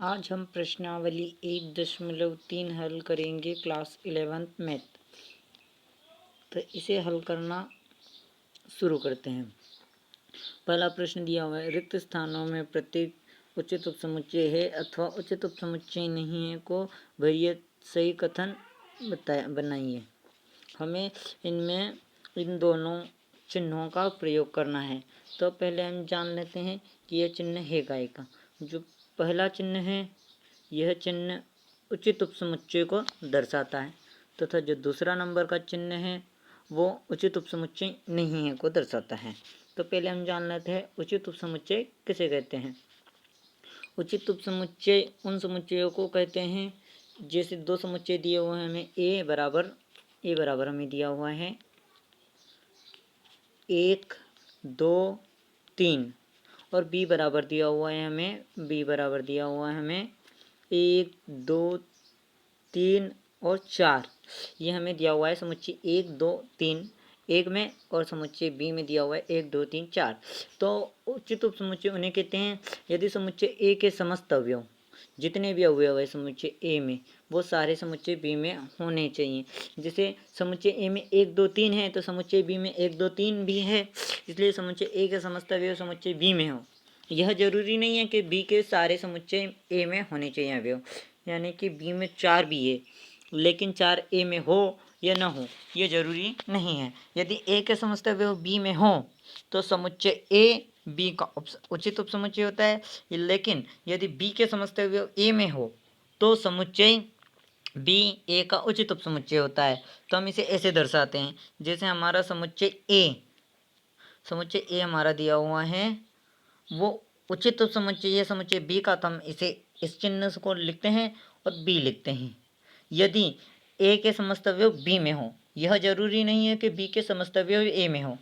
आज हम प्रश्नावली 1.3 हल करेंगे क्लास 11th मैथ। तो इसे हल करना शुरू करते हैं। पहला प्रश्न दिया हुआ है, रिक्त स्थानों में प्रत्येक उचित उपसमुच्चय है अथवा उचित उपसमुच्चय नहीं है को भरिए सही कथन बनाइए। हमें इनमें इन दोनों चिन्हों का प्रयोग करना है। तो पहले हम जान लेते हैं कि यह चिन्ह है काय का। जो पहला चिन्ह है यह चिन्ह उचित उपसमुच्चय को दर्शाता है तथा जो दूसरा नंबर का चिन्ह है वो उचित उपसमुच्चय नहीं है को दर्शाता है। तो पहले हम जान लेते हैं उचित उपसमुच्चय किसे कहते हैं। उचित उपसमुच्चय उन समुच्चयों को कहते हैं जैसे दो समुच्चय दिए हुए हैं हमें ए बराबर हमें दिया हुआ है 1, 2, 3 और बी बराबर दिया हुआ है हमें 1, 2, 3 और 4। ये हमें दिया हुआ है समुच्चय 1, 2, 3 एक में और समुच्चय बी में दिया हुआ है 1, 2, 3, 4। तो उचित उपसमुच्चय उन्हें कहते हैं यदि समुच्चय ए के समस्त अवयव जितने भी अवयव है समुच्चय ए में वो सारे समुच्चय बी में होने चाहिए। जैसे समुच्चय ए में 1, 2, 3 है तो समुच्चय बी में 1, 2, 3 भी है, इसलिए समुच्चय ए के समस्त अवयव समुच्चय बी में हो। यह जरूरी नहीं है कि बी के सारे समुच्चय ए में होने चाहिए अवयव, यानी कि बी में 4 भी है लेकिन 4 ए में हो या न हो यह जरूरी नहीं है। यदि ए के समस्त अवयव बी में हो तो समुच्चय ए बी का उचित उपसमुच्चय होता है, लेकिन यदि बी के समस्त अवयव ए में हो तो समुच्चय बी ए का उचित उपसमुच्चय होता है। तो हम इसे ऐसे दर्शाते हैं, जैसे हमारा समुच्चय ए हमारा दिया हुआ है वो उचित उपसमुच्चय ये समुच्चय बी का, तो हम इसे इस चिन्ह को लिखते हैं और बी लिखते हैं। यदि ए के समस्त अवयव बी में हो, यह जरूरी नहीं है कि बी के समस्त अवयव ए में हो,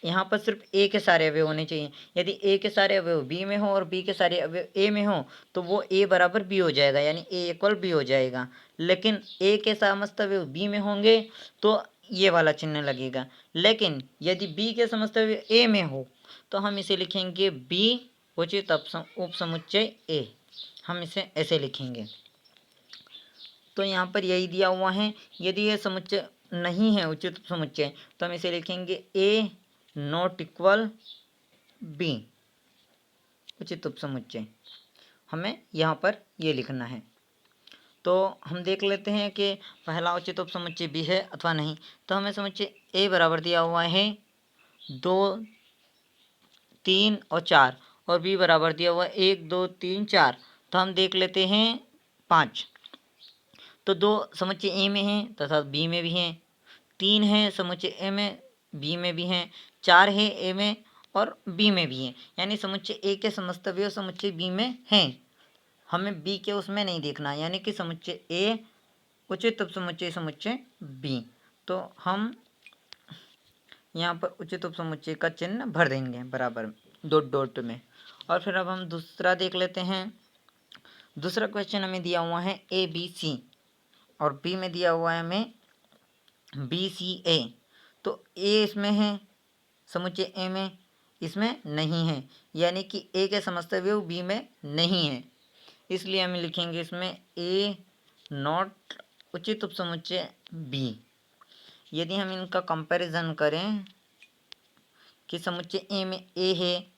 यहाँ पर सिर्फ ए के सारे अवयव होने चाहिए। यदि ए के सारे अवयव बी में हो और बी के सारे अवयव ए में हो तो वो ए बराबर बी हो जाएगा, यानी ए इक्वल बी हो जाएगा। लेकिन ए के समस्त अवयव बी में होंगे तो ये वाला चिन्ह लगेगा, लेकिन यदि बी के समस्त अवयव ए में हो तो हम इसे लिखेंगे बी उचित उपसमुच्चय ए, हम इसे ऐसे लिखेंगे। तो यहाँ पर यही दिया हुआ है, यदि यह समुच्चय नहीं है उचित समुच्चय तो हम इसे लिखेंगे ए नॉट इक्वल बी उचित उपसमुच्चय, हमें यहाँ पर ये लिखना है। तो हम देख लेते हैं कि पहला उचित उपसमुच्चय बी है अथवा नहीं। तो हमें समुच्चय ए बराबर दिया हुआ है 2, 3 और 4 और बी बराबर दिया हुआ है 1, 2, 3, 4। तो हम देख लेते हैं 5। तो 2 समुच्चय ए में हैं तथा बी में भी हैं, 3 है समुच्चय ए में बी में भी हैं, 4 है ए में और बी में भी हैं, यानी समुच्चय ए के समस्त अवयव समुच्चय बी में हैं। हमें बी के उसमें नहीं देखना, यानी कि समुच्चय ए उचित उपसमुच्चय समुच्चय बी। तो हम यहाँ पर उचित उपसमुच्चय का चिन्ह भर देंगे बराबर डॉट डॉट में। और फिर अब हम दूसरा देख लेते हैं। दूसरा क्वेश्चन हमें दिया हुआ है ए बी सी और बी में दिया हुआ है हमें बी सी ए। तो ए इसमें है समुच्चय ए में इसमें नहीं है, यानी कि ए के समस्त अवयव बी में नहीं है, इसलिए हम लिखेंगे इसमें ए नॉट उचित उपसमुच्चय बी। यदि हम इनका कंपैरिजन करें कि समुच्चय ए में ए है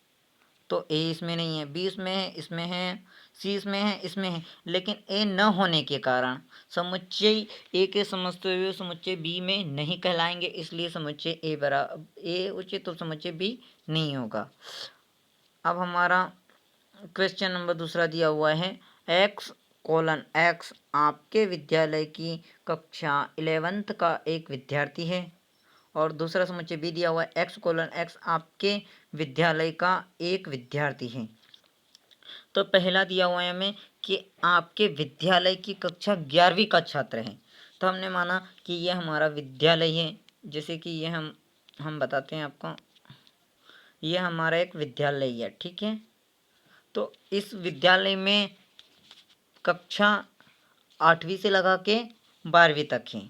तो ए इसमें नहीं है, बी इसमें है, सी इसमें है, इसमें है, लेकिन ए न होने के कारण समुच्चय ए के समस्त अवयव समुच्चय बी में नहीं कहलाएंगे, इसलिए समुच्चय ए उचित उपसमुच्चय बी नहीं होगा। अब हमारा क्वेश्चन नंबर दूसरा दिया हुआ है x:x आपके विद्यालय की कक्षा 11th का एक विद्यार्थी है, और दूसरा समुच्चय बी दिया हुआ है x:x आपके विद्यालय का एक विद्यार्थी है। तो पहला दिया हुआ है हमें कि आपके विद्यालय की कक्षा 11वीं का छात्र है, तो हमने माना कि यह हमारा विद्यालय है, जैसे कि यह हम बताते हैं आपको, यह हमारा एक विद्यालय है, ठीक है। तो इस विद्यालय में कक्षा 8वीं से लगा के 12वीं तक है।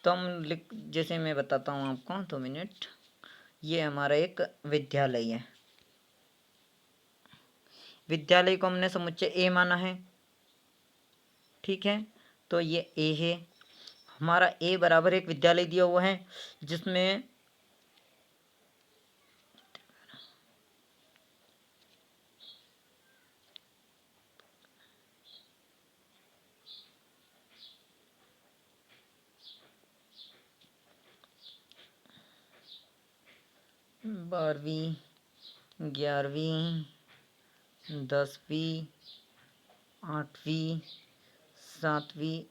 तो हम जैसे मैं बताता हूँ आपको 2 मिनट, ये हमारा एक विद्यालय है, विद्यालय को हमने समुच्चय ए माना है ठीक है, तो ये ए है हमारा। ए बराबर एक विद्यालय दिया हुआ है जिसमें बारहवीं, 11वीं, 10वीं, 8वीं, 7वीं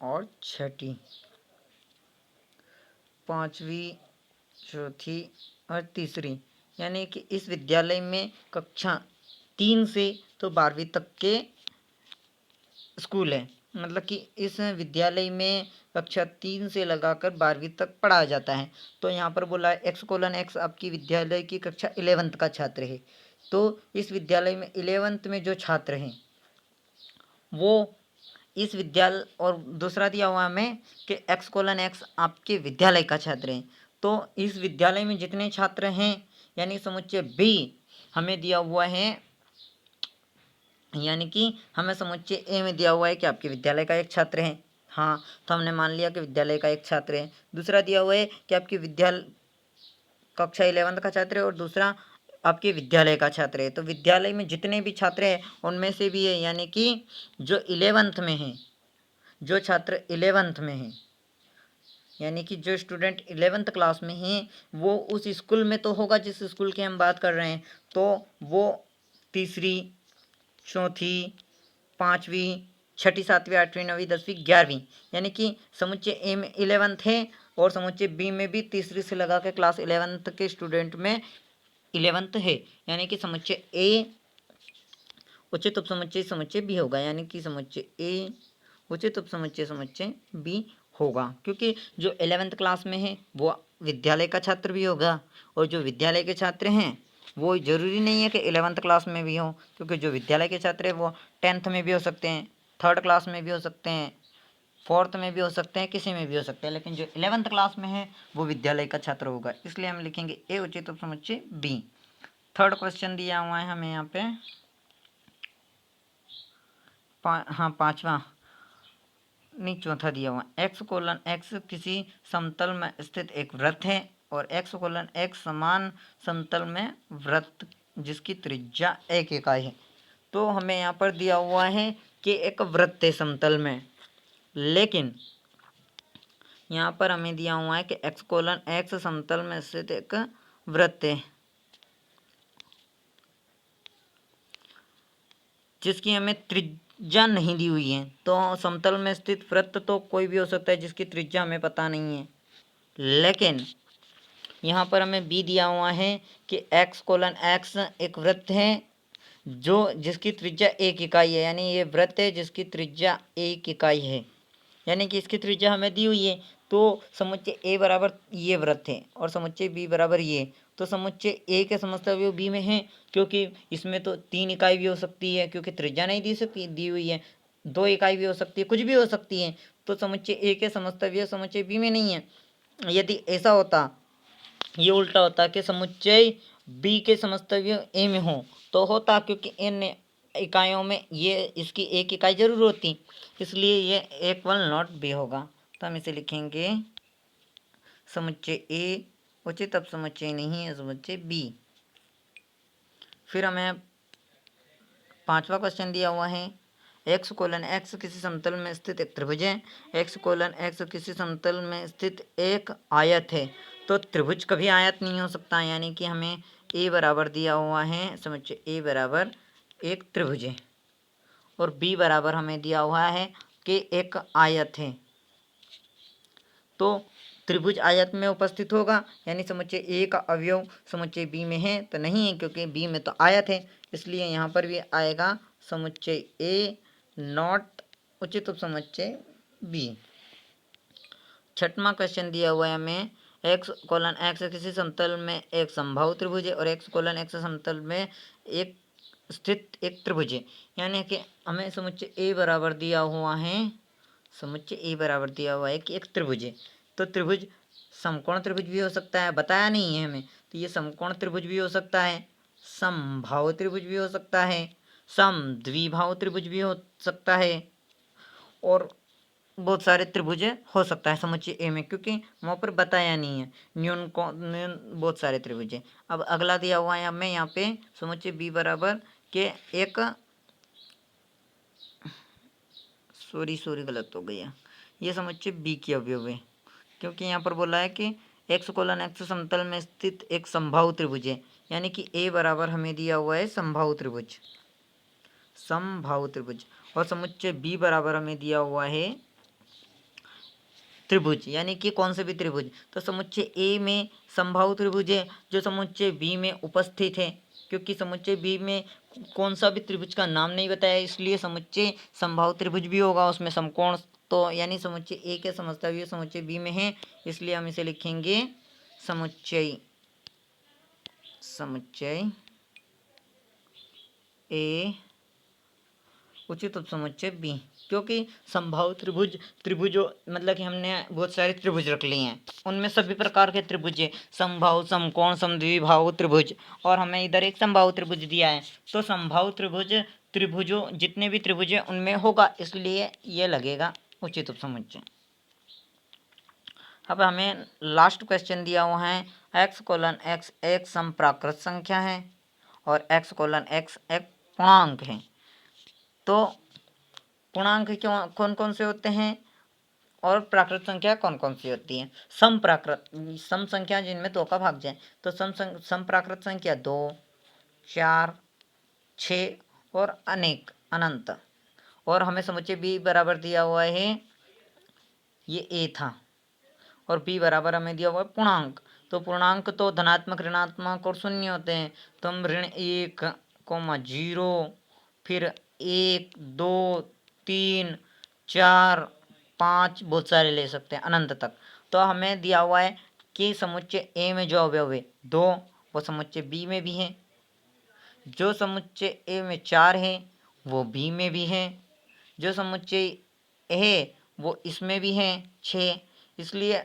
और 6वीं, 5वीं, 4थी और तीसरी, यानी कि इस विद्यालय में कक्षा 3 से तो 12वीं तक के स्कूल है। मतलब कि इस विद्यालय में कक्षा 3 से लगाकर 12वीं तक पढ़ाया जाता है। तो यहाँ पर बोला है x:x आपकी विद्यालय की कक्षा 11th का छात्र है। तो इस विद्यालय में 11th में जो छात्र हैं वो इस विद्यालय, और दूसरा दिया हुआ हमें कि x:x आपके विद्यालय का छात्र है। तो इस विद्यालय में जितने छात्र हैं यानी समुच्चय बी हमें दिया हुआ है, यानी कि हमें समुच्चय ए में दिया हुआ है कि आपके विद्यालय का एक छात्र है। हाँ, तो हमने मान लिया कि विद्यालय का एक छात्र है। दूसरा दिया हुआ है कि आपकी विद्यालय कक्षा 11th का छात्र है और दूसरा आपके विद्यालय का छात्र है। तो विद्यालय में जितने भी छात्र हैं उनमें से भी है, यानी कि जो 11th में है, जो छात्र 11th में है, यानी कि जो स्टूडेंट 11th क्लास में हैं वो उस स्कूल में तो होगा जिस स्कूल की हम बात कर रहे हैं। तो वो तीसरी, चौथी, 5वीं, 6ठी, 7वीं, 8वीं, 9वीं, 10वीं, 11वीं, यानी कि समुच्चय ए में 11th है और समुच्चय बी में भी तीसरी से लगा के क्लास 11th के स्टूडेंट में 11th है। यानी कि समुच्चय ए उचित उपसमुच्चय समुच्चय बी होगा, यानी कि समुच्चय ए उचित उपसमुच्चय समुच्चय बी होगा, क्योंकि जो 11th क्लास में है वो विद्यालय का छात्र भी होगा और जो विद्यालय के छात्र हैं वो ज़रूरी नहीं है कि 11th क्लास में भी हो, क्योंकि जो विद्यालय के छात्र हैं वो 10th में भी हो सकते हैं, 3rd क्लास में भी हो सकते हैं, 4th में भी हो सकते हैं, किसी में भी हो सकते हैं, लेकिन जो 11th क्लास में है वो विद्यालय का छात्र होगा। इसलिए हम लिखेंगे ए उचित उपसमुच्चय बी। 3rd क्वेश्चन दिया हुआ है हमें यहाँ पे, हाँ 5वां नहीं 4था दिया हुआ, x:x किसी समतल में स्थित एक वृत्त है और x:x समान समतल में वृत्त जिसकी त्रिज्या 1 इकाई है। तो हमें यहाँ पर दिया हुआ है कि एक वृत्त है समतल में, लेकिन यहाँ पर हमें दिया हुआ है कि x:x समतल में स्थित एक वृत्त है जिसकी हमें त्रिज्या नहीं दी हुई है। तो समतल में स्थित वृत्त तो कोई भी हो सकता है जिसकी त्रिज्या हमें पता नहीं है, लेकिन यहाँ पर हमें बी दिया हुआ है कि x:x एक वृत्त है जो जिसकी त्रिज्या 1 इकाई है, यानी ये वृत्त है जिसकी त्रिज्या 1 इकाई है, यानी कि इसकी त्रिज्या हमें दी हुई है। तो समुच्चय ए बराबर ये वृत्त है और समुच्चय बी बराबर ये, तो समुच्चय ए के समस्त अवयव बी में है, क्योंकि इसमें तो 3 इकाई भी हो सकती है, क्योंकि त्रिज्या नहीं दी हुई है, 2 इकाई भी हो सकती है, कुछ भी हो सकती है। तो समुच्चय ए के समस्त अवयव समुच्चय बी में नहीं है। यदि ऐसा होता, ये उल्टा होता कि समुच्चय बी के समस्त अवयव ए में हो तो होता, क्योंकि इन इकाइयों में ये इसकी 1 इकाई जरूर होती, इसलिए ये इक्वल नॉट बी होगा। तो हम इसे लिखेंगे समुच्चय ए उचित अपसमुच्चय नहीं है, समुच्चय बी। फिर हमें 5वां क्वेश्चन दिया हुआ है, x:x किसी समतल में स्थित एक त्रिभुज है। x:x किसी समतल में स्थित एक आयत है। तो त्रिभुज कभी आयत नहीं हो सकता, यानी कि हमें a बराबर दिया हुआ है, समुच्चय a बराबर एक त्रिभुज है और b बराबर हमें दिया हुआ है कि एक आयत है। तो त्रिभुज आयत में उपस्थित होगा, यानी समुच्चय ए का अवयव समुच्चय बी में है तो नहीं है, क्योंकि बी में तो आयत है, इसलिए यहाँ पर भी आएगा समुच्चय ए नॉट उचित उपसमुच्चय बी। 6वां क्वेश्चन दिया हुआ है हमें, x:x किसी समतल में एक समबाहु त्रिभुज है और x:x समतल में एक स्थित एक त्रिभुज है, यानी कि हमें समुच्चय ए बराबर दिया हुआ है, समुच्चय ए बराबर दिया हुआ है कि एक त्रिभुज है। तो त्रिभुज समकोण त्रिभुज भी हो सकता है, बताया नहीं है हमें, तो ये समकोण त्रिभुज भी हो सकता है, समबाहु त्रिभुज भी हो सकता है, समद्विबाहु त्रिभुज भी हो सकता है और बहुत सारे त्रिभुज हो सकता है समुच्चय ए में, क्योंकि वहाँ पर बताया नहीं है न्यून बहुत सारे त्रिभुज है। अब अगला दिया हुआ है हमें यहाँ पे समुच्चय बी बराबर के एक सॉरी गलत हो गया, ये समुच्चय बी की अवयव है, क्योंकि यहाँ पर बोला है कि x:x समतल में स्थित एक समबाहु त्रिभुज है, यानी कि a बराबर हमें दिया हुआ है समबाहु त्रिभुज, और समुच्चय b बराबर हमें दिया हुआ है त्रिभुज, यानी कि कौन से भी त्रिभुज। तो समुच्चय ए में समबाहु त्रिभुज है जो समुच्चय बी में उपस्थित है, क्योंकि समुच्चय बी में कौन सा भी त्रिभुज का नाम नहीं बताया, इसलिए समुच्चय समबाहु त्रिभुज भी होगा, उसमें समकोण तो यानी समुच्चय ए के समझता हुए समुच्चय बी में है, इसलिए हम इसे लिखेंगे समुच्चय ए उचित उपसमुच्चय बी, क्योंकि समबाहु त्रिभुजों मतलब कि हमने बहुत सारे त्रिभुज रख लिए हैं, उनमें सभी प्रकार के त्रिभुज है, समबाहु, समकोण, समद्विबाहु त्रिभुज, और हमें इधर एक समबाहु त्रिभुज दिया है, तो समबाहु त्रिभुजों जितने भी त्रिभुज है उनमें होगा, इसलिए ये लगेगा उचित उपसमुच्चय। अब हमें लास्ट क्वेश्चन दिया हुआ है x:x एक समप्राकृत संख्या है और x:x एक पूर्णांक है। तो पूर्णांक क्यों कौन कौन से होते हैं और प्राकृत संख्या कौन कौन सी होती है। सम संख्या जिनमें 2 का भाग जाए, तो सम प्राकृत संख्या 2, 4, 6 और अनंत। और हमें समुच्चय बी बराबर दिया हुआ है, ये ए था, और बी बराबर हमें दिया हुआ है पूर्णांक। तो पूर्णांक तो धनात्मक, ऋणात्मक और शून्य होते हैं, तो हम ऋण 1, 0, फिर 1, 2, 3, 4, 5 बहुत सारे ले सकते हैं अनंत तक। तो हमें दिया हुआ है कि समुच्चय ए में जो अवयव है 2 वो समुच्चय बी में भी है, जो समुच्चय ए में 4 है वो बी में भी है, जो समुच्चय है वो इसमें भी है 6, इसलिए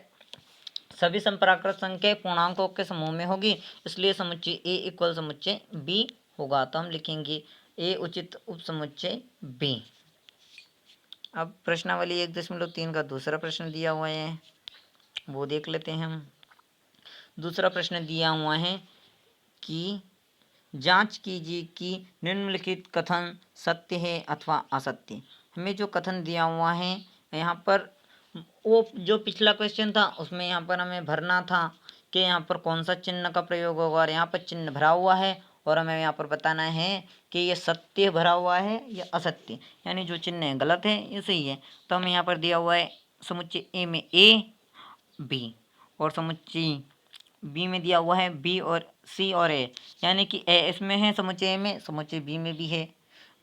सभी संप्राकृत संख्या पूर्णांकों के समूह में होगी, इसलिए समुच्चय ए इक्वल समुच्चय बी होगा। तो हम लिखेंगे ए उचित उपसमुच्चय बी। अब प्रश्नावली 1.3 का दूसरा प्रश्न दिया हुआ है, वो देख लेते हैं हम। दूसरा प्रश्न दिया हुआ है कि जांच कीजिए कि निम्नलिखित कथन सत्य है अथवा असत्य। हमें जो कथन दिया हुआ है यहाँ पर, वो जो पिछला क्वेश्चन था उसमें यहाँ पर हमें भरना था कि यहाँ पर कौन सा चिन्ह का प्रयोग होगा, और यहाँ पर चिन्ह भरा हुआ है और हमें यहाँ पर बताना है कि ये सत्य भरा हुआ है या असत्य, यानी जो चिन्ह है गलत है ये सही है। तो हमें यहाँ पर दिया हुआ है समुच्चय ए में ए, बी, और समुच्चय बी में दिया हुआ है बी और सी और ए, यानी कि ए इसमें है समुच्चय ए में, समुच्चय बी में भी है,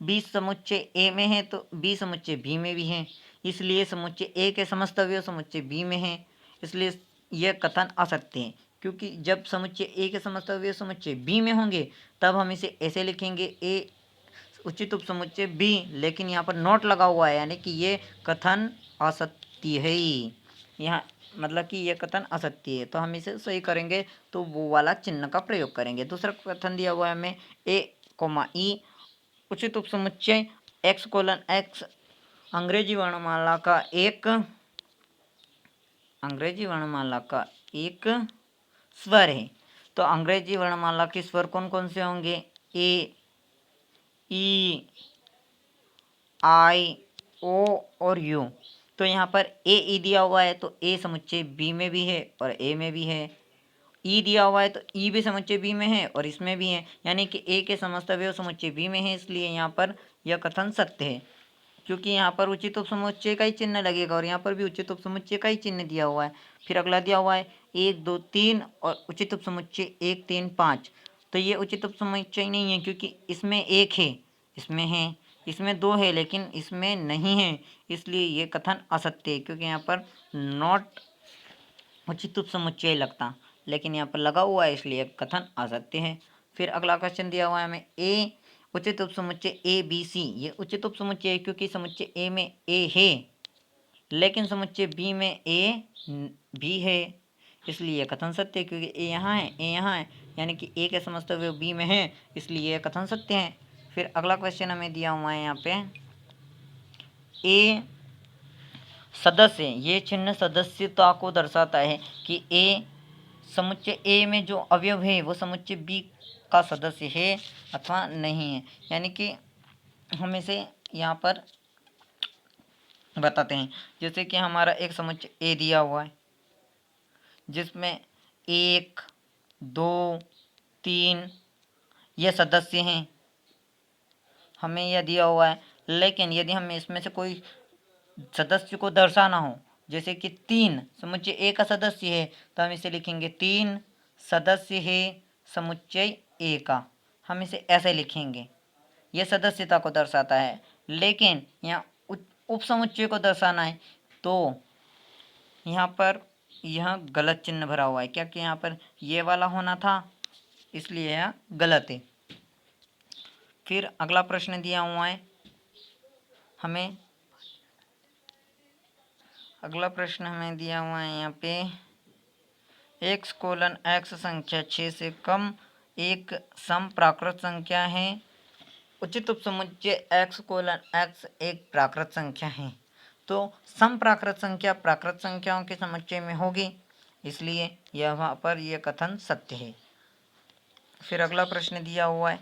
बी समुच्चय ए में है तो बी समुच्चय बी में भी है, इसलिए समुच्चय ए के समस्त अवयव समुच्चय बी में है, इसलिए यह कथन असत्य है। क्योंकि जब समुच्चय ए के समस्त अवयव समुच्चय बी में होंगे तब हम इसे ऐसे लिखेंगे ए उचित उपसमुच्चय बी, लेकिन यहाँ पर नोट लगा हुआ है, यानी कि ये कथन असत्य है, यहाँ मतलब कि ये कथन असत्य है, तो हम इसे सही करेंगे तो वो वाला चिन्ह का प्रयोग करेंगे। दूसरा कथन दिया हुआ है हमें ए, उचित उपसमुच्चय x:x अंग्रेजी वर्णमाला का एक स्वर है। तो अंग्रेजी वर्णमाला के स्वर कौन कौन से होंगे, ए, ई, आई, ओ और यू। तो यहाँ पर ए दिया हुआ है तो ए समुच्चय बी में भी है और ए में भी है, ई दिया हुआ है तो ई भी समुच्चय बी में है और इसमें भी है, यानी कि ए के समस्त अवयव समुच्चय बी में है, इसलिए यहाँ पर यह कथन सत्य है। क्योंकि यहाँ पर उचित उपसमुच्चय का ही चिन्ह लगेगा और यहाँ पर भी उचित उपसमुच्चय का ही चिन्ह दिया हुआ है। फिर अगला दिया हुआ है 1, 2, 3 और उचित उपसमुच्चय 1, 3, 5। तो ये उचित उपसमुच्चय नहीं है, क्योंकि इसमें 1 है, इसमें है, इसमें 2 है लेकिन इसमें नहीं है, इसलिए ये कथन असत्य है, क्योंकि यहाँ पर नॉट उचित उपसमुच्चय लगता, लेकिन यहाँ पर लगा हुआ है, इसलिए कथन असत्य है। फिर अगला क्वेश्चन दिया हुआ है हमें ए उचित उपसमुच्चय ए बी सी। ये उचित उपसमुच्चय है क्योंकि समुच्चय ए में ए है लेकिन समुच्चय बी में ए भी है, इसलिए यह कथन सत्य है, क्योंकि ए यहाँ है, ए यहाँ है, यानी कि ए के समस्त अवयव बी में है, इसलिए यह कथन सत्य है। फिर अगला क्वेश्चन हमें दिया हुआ है यहाँ पे ए सदस्य, ये चिन्ह सदस्यता को दर्शाता है कि ए समुच्चय ए में जो अवयव है वो समुच्चय बी का सदस्य है अथवा नहीं है। यानी कि हम इसे यहाँ पर बताते हैं। जैसे कि हमारा एक समुच्चय ए दिया हुआ है जिसमें 1, 2, 3 ये सदस्य हैं, हमें यह दिया हुआ है। लेकिन यदि हमें इसमें से कोई सदस्य को दर्शाना हो, जैसे कि 3 समुच्चय ए का सदस्य है, तो हम इसे लिखेंगे 3 सदस्य है समुच्चय ए का, हम इसे ऐसे लिखेंगे। यह सदस्यता को दर्शाता है। लेकिन यहाँ उप समुच्चय को दर्शाना है तो यहाँ पर यह गलत चिन्ह भरा हुआ है, क्योंकि यहाँ पर ये वाला होना था, इसलिए यह गलत है। फिर अगला प्रश्न दिया हुआ है हमें, अगला प्रश्न हमें दिया हुआ है यहाँ पे x: संख्या 6 से कम एक सम प्राकृत संख्या है। उचित उपसमुच्चय x: एक प्राकृत संख्या है। तो सम प्राकृत संख्या प्राकृत संख्याओं के समुच्चय में होगी, इसलिए यह वहाँ पर यह कथन सत्य है। फिर अगला प्रश्न दिया हुआ है